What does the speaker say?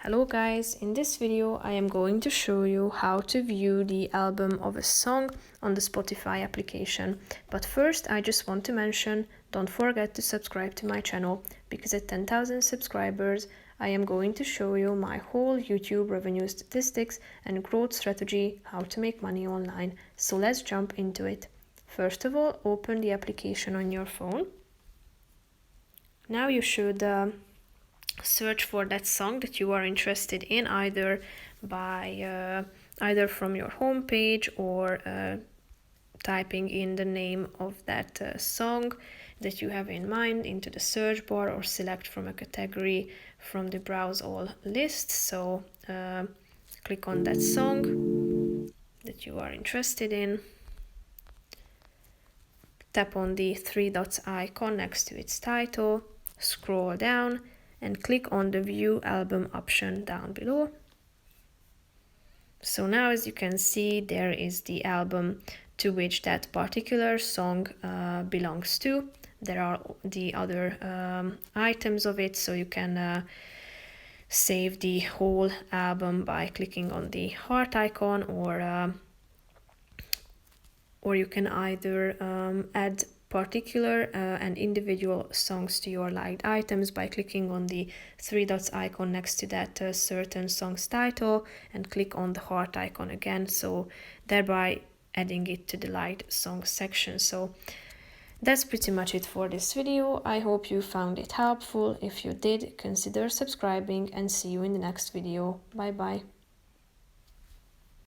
Hello guys, in this video I am going to show you how to view the album of a song on the Spotify application. But first I just want to mention, don't forget to subscribe to my channel, because at 10,000 subscribers I am going to show you my whole YouTube revenue statistics and growth strategy, how to make money online. So let's jump into it. First of all, open the application on your phone. Now you should search for that song that you are interested in, either from your home page or typing in the name of that song that you have in mind into the search bar, or select from a category from the browse all list. So click on that song that you are interested in, tap on the three dots icon next to its title, scroll down and click on the view album option down below. So now, as you can see, there is the album to which that particular song belongs to. There are the other items of it, so you can save the whole album by clicking on the heart icon, or you can either add particular and individual songs to your liked items by clicking on the three dots icon next to that certain song's title and click on the heart icon again, so thereby adding it to the liked songs section. So that's pretty much it for this video. I hope you found it helpful. If you did, consider subscribing and see you in the next video. Bye bye.